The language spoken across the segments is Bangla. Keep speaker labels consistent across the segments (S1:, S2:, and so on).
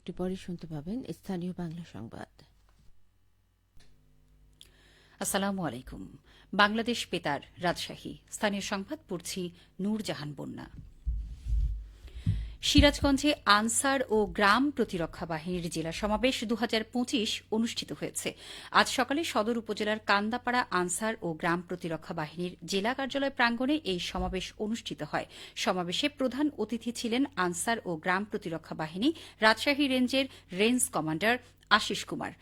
S1: একটু পরে শুনতে পাবেন স্থানীয় বাংলা সংবাদ।
S2: আসসালামু আলাইকুম। বাংলাদেশ বেতার, রাজশাহী। স্থানীয় সংবাদ পড়ছি নূরজাহান বন্যা। সিরাজগঞ্জে আনসার ও গ্রাম প্রতিরক্ষা বাহিনীর জেলা সমাবেশ 2025 অনুষ্ঠিত হয়েছে। আজ সকালে সদর উপজেলার কান্দাপাড়া আনসার ও গ্রাম প্রতিরক্ষা বাহিনীর জেলা কার্যালয় প্রাঙ্গণে এই সমাবেশ অনুষ্ঠিত হয়। সমাবেশে প্রধান অতিথি ছিলেন আনসার ও গ্রাম প্রতিরক্ষা বাহিনী রাজশাহী রেঞ্জের রেঞ্জ কমান্ডার আশিস কুমার।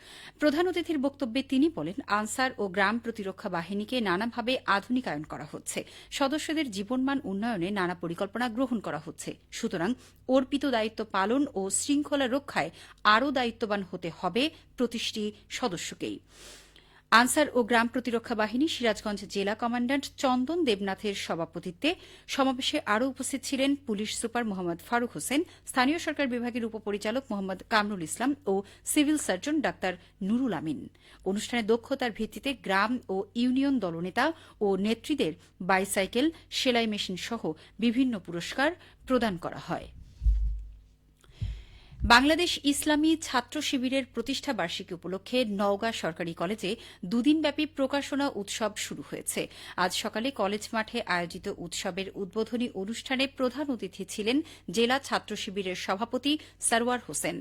S2: প্রধান অতিথির বক্তব্যে তিনি বলেন, আনসার ও গ্রাম প্রতিরক্ষা বাহিনীকে নানাভাবে আধুনিকায়ন করা হচ্ছে। সদস্যদের জীবনমান উন্নয়নে নানা পরিকল্পনা গ্রহণ করা হচ্ছে। সুতরাং অর্পিত দায়িত্ব পালন ও শৃঙ্খলা রক্ষায় আরও দায়িত্ববান হতে হবে প্রতিটি সদস্যকেই। আনসার ও গ্রাম প্রতিরক্ষা বাহিনী সিরাজগঞ্জ জেলা কমান্ড্যান্ট চন্দন দেবনাথের সভাপতিত্বে সমাবেশে আরও উপস্থিত ছিলেন পুলিশ সুপার মোহাম্মদ ফারুক হোসেন, স্থানীয় সরকার বিভাগের উপপরিচালক মোহাম্মদ কামরুল ইসলাম ও civil surgeon doctor Nurul Amin. অনুষ্ঠানে দক্ষতার ভিত্তিতে গ্রাম ও ইউনিয়ন দলনেতা ও নেত্রীদের বাইসাইকেল, সেলাই মেশিন সহ বিভিন্ন পুরস্কার প্রদান করা হয়। বাংলাদেশ ইসলামী ছাত্র শিবিরের প্রতিষ্ঠা বার্ষিকী উপলক্ষে নওগাঁ সরকারি কলেজে দুদিনব্যাপী প্রকাশনা উৎসব শুরু হয়েছে। আজ সকালে কলেজ মাঠে আয়োজিত উৎসবের উদ্বোধনী অনুষ্ঠানে প্রধান অতিথি ছিলেন জেলা ছাত্র শিবিরের সভাপতি সরওয়ার হোসেন।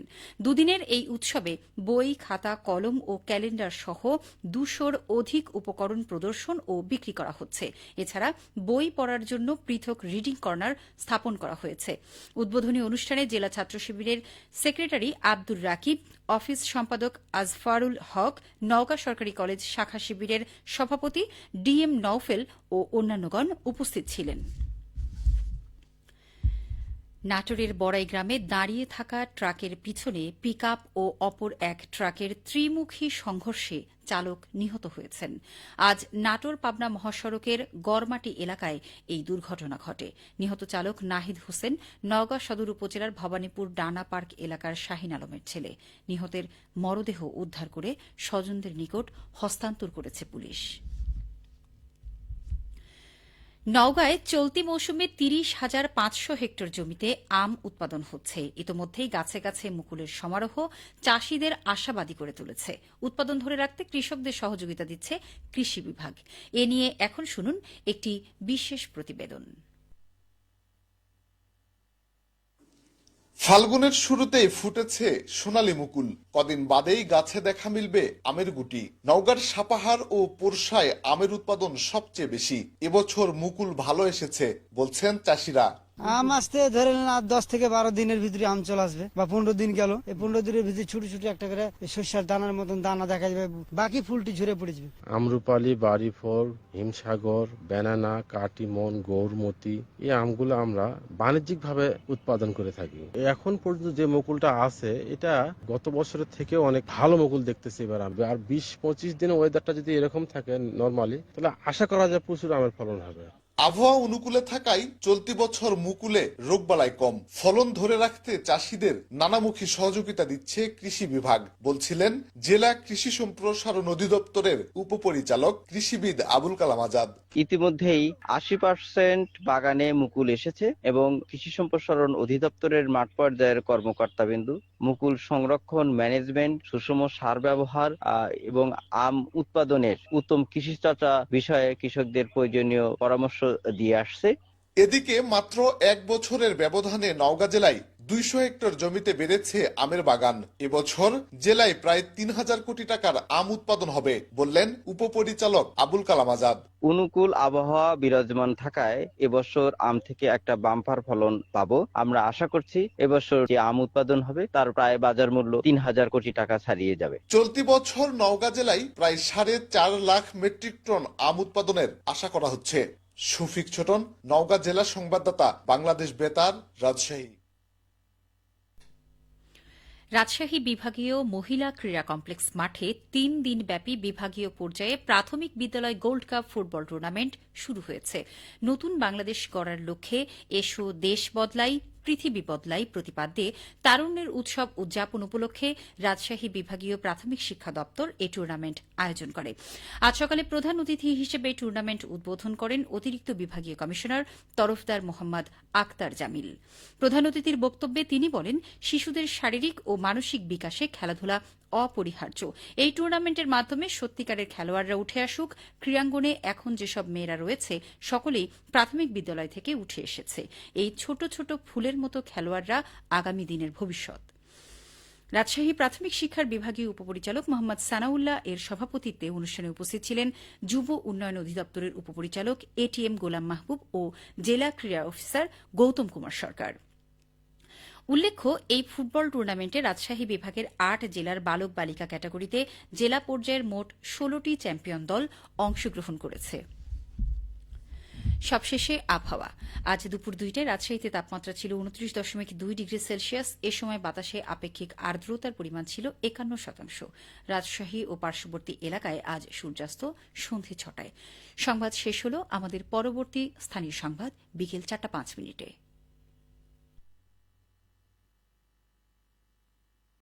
S2: দুদিনের এই উৎসবে বই, খাতা, কলম ও ক্যালেন্ডার সহ 200-র অধিক উপকরণ প্রদর্শন ও বিক্রি করা হচ্ছে। এছাড়া বই পড়ার জন্য পৃথক রিডিং কর্নার স্থাপন করা হয়েছে। উদ্বোধনী অনুষ্ঠানে জেলা ছাত্র শিবিরের সেক্রেটারি আব্দুর রাকিব, অফিস সম্পাদক আজফারুল হক, নওগাঁ সরকারি কলেজ শাখা শিবিরের সভাপতি ডিএম নওফেল ও অন্যান্যগণ উপস্থিত ছিলেন। নাটোরের বড়াই গ্রামে দাঁড়িয়ে থাকা ট্রাকের পিছনে পিকআপ ও অপর এক ট্রাকের ত্রিমুখী সংঘর্ষে চালক নিহত হয়েছেন। আজ নাটোর পাবনা মহাসড়কের গড়মাটি এলাকায় এই দুর্ঘটনা ঘটে। নিহত চালক নাহিদ হোসেন নওগাঁ সদর উপজেলার ভবানীপুর ডানা পার্ক এলাকার শাহিন আলমের ছেলে। নিহতের মরদেহ উদ্ধার করে স্বজনদের নিকট হস্তান্তর করেছে পুলিশ। নওগাঁয় চলতি মৌসুমে 30,500 হেক্টর জমিতে আম উৎপাদন হচ্ছে। ইতোমধ্যেই গাছে গাছে মুকুলের সমারোহ চাষিদের আশাবাদী করে তুলেছে। উৎপাদন ধরে রাখতে কৃষকদের সহযোগিতা দিচ্ছে কৃষি বিভাগ। এ নিয়ে এখন শুনুন একটি বিশেষ প্রতিবেদন।
S3: ফাল্গুনের শুরুতেই ফুটেছে সোনালী মুকুল, কদিন বাদেই গাছে দেখা মিলবে আমের গুটি। নওগাঁর সাপাহার ও পোরশায় আমের উৎপাদন সবচেয়ে বেশি। এবছর মুকুল ভালো এসেছে বলছেন চাষিরা।
S4: আম আসতে ধরে নেন 10 থেকে 12 দিনের ভিতরে আম চলে আসবে, বা 15 দিন গেল। এই 15 দিনের ভিতরে ছোট ছোট একটা করে শস্যের দানার মতন দানা দেখা যাবে, বাকি ফুলটি ঝরে পড়ে যাবে।
S5: আমরুপালি, বাড়িফল, হিমসাগর, ব্যানানা, কাটিমন, গৌরমতি এই আমগুলো আমরা বাণিজ্যিক ভাবে উৎপাদন করে থাকি। এখন পর্যন্ত যে মুকুলটা আছে এটা গত বছরের থেকে অনেক ভালো মুকুল দেখতেছি এবার। আর 20-25 দিন ওয়েদারটা যদি এরকম থাকে নরমালি, তাহলে আশা করা যায় প্রচুর আমের ফলন হবে।
S3: আবহাওয়া অনুকূলে থাকায় চলতি বছর মুকুলে রোগবালাই কম। ফলন ধরে রাখতে চাষিদের নানামুখী সহযোগিতা দিচ্ছে কৃষি বিভাগ, বলছিলেন জেলা কৃষি সম্প্রসারণ অধিদপ্তরের উপপরিচালক কৃষিবিদ আবুল কালাম আজাদ।
S6: ইতিমধ্যেই 80% বাগানে মুকুল এসেছে এবং কৃষি সম্প্রসারণ অধিদপ্তরের মাঠ পর্যায়ের কর্মকর্তাবিন্দু মুকুল সংরক্ষণ, ম্যানেজমেন্ট, সুষম সার ব্যবহার এবং আম উৎপাদনের উত্তম কৃষিচর্চা বিষয়ে কৃষকদের প্রয়োজনীয় পরামর্শ দিয়ে আসছে।
S3: এদিকে মাত্র 1 বছরের ব্যবধানে নওগাঁ জেলায় 200 হেক্টর জমিতে বেড়েছে আমের বাগান। এবছর জেলায় প্রায় 3,000 কোটি টাকার আম উৎপাদন হবে বললেন উপপরিচালক আবুল কালাম আজাদ।
S6: অনুকূল আবহাওয়া বিরাজমান থাকায় এবছর আম থেকে একটা বাম্পার ফলন পাবো। আমরা আশা করছি এবছর যে আম উৎপাদন হবে তার প্রায় বাজার মূল্য 3,000 কোটি টাকা ছাড়িয়ে যাবে।
S3: চলতি বছর নওগাঁ জেলায় প্রায় 4.5 লাখ মেট্রিক টন আম উৎপাদনের আশা করা হচ্ছে। শফিক ছোটন, নওগাঁ জেলা সংবাদদাতা, বাংলাদেশ বেতার, রাজশাহী।
S2: রাজশাহী বিভাগীয় মহিলা ক্রীড়া কমপ্লেক্স মাঠে 3 দিনব্যাপী বিভাগীয় পর্যায়ে প্রাথমিক বিদ্যালয় গোল্ড কাপ ফুটবল টুর্নামেন্ট শুরু হয়েছে। নতুন বাংলাদেশ গড়ার লক্ষ্যে এসো দেশ বদলাই, পৃথিবী বদলাই প্রতিপাদ্যে তারুণ্যের উৎসব উদযাপন উপলক্ষে রাজশাহী বিভাগীয় প্রাথমিক শিক্ষা দপ্তর এই টুর্নামেন্ট আয়োজন করে। আজ সকালে প্রধান অতিথি হিসেবে টুর্নামেন্ট উদ্বোধন করেন অতিরিক্ত বিভাগীয় কমিশনার তরফদার মোহাম্মদ আক্তার জামিল। প্রধান অতিথির বক্তব্যে তিনি বলেন, শিশুদের শারীরিক ও মানসিক বিকাশে খেলাধুলা অপরিহার্য। এই টুর্নামেন্টের মাধ্যমে সত্যিকারের খেলোয়াড়রা উঠে আসুক। ক্রীড়াঙ্গনে এখন যেসব মেয়েরা রয়েছে সকলেই প্রাথমিক বিদ্যালয় থেকে উঠে এসেছে। এই ছোট ছোট ফুলের মতো খেলোয়াড়রা আগামী দিনের ভবিষ্যৎ। রাজশাহী প্রাথমিক শিক্ষার বিভাগীয় উপপরিচালক মোহাম্মদ সানাউল্লাহ এর সভাপতিত্বে অনুষ্ঠানে উপস্থিত ছিলেন যুব উন্নয়ন অধিদপ্তরের উপপরিচালক এটিএম গোলাম মাহবুব ও জেলা ক্রীড়া অফিসার গৌতম কুমার সরকার। উল্লেখ্য, এই ফুটবল টুর্নামেন্টে রাজশাহী বিভাগের ৮ জেলার বালক বালিকা ক্যাটাগরিতে জেলা পর্যায়ের মোট ১৬টি চ্যাম্পিয়ন দল অংশগ্রহণ করেছে। সবশেষে আবহাওয়া। আজ দুপুর ২টায় রাজশাহীতে তাপমাত্রা ছিল ২৯.২ ডিগ্রি সেলসিয়াস। এ সময় বাতাসে আপেক্ষিক আর্দ্রতার পরিমাণ ছিল ৫১%। রাজশাহী ও পার্শ্ববর্তী এলাকায় আজ সূর্যাস্ত সন্ধে ৬টায়। সংবাদ শেষ হল। আমাদের পরবর্তী স্থানীয় সংবাদ বিকেল ৪টা ৫ মিনিটে।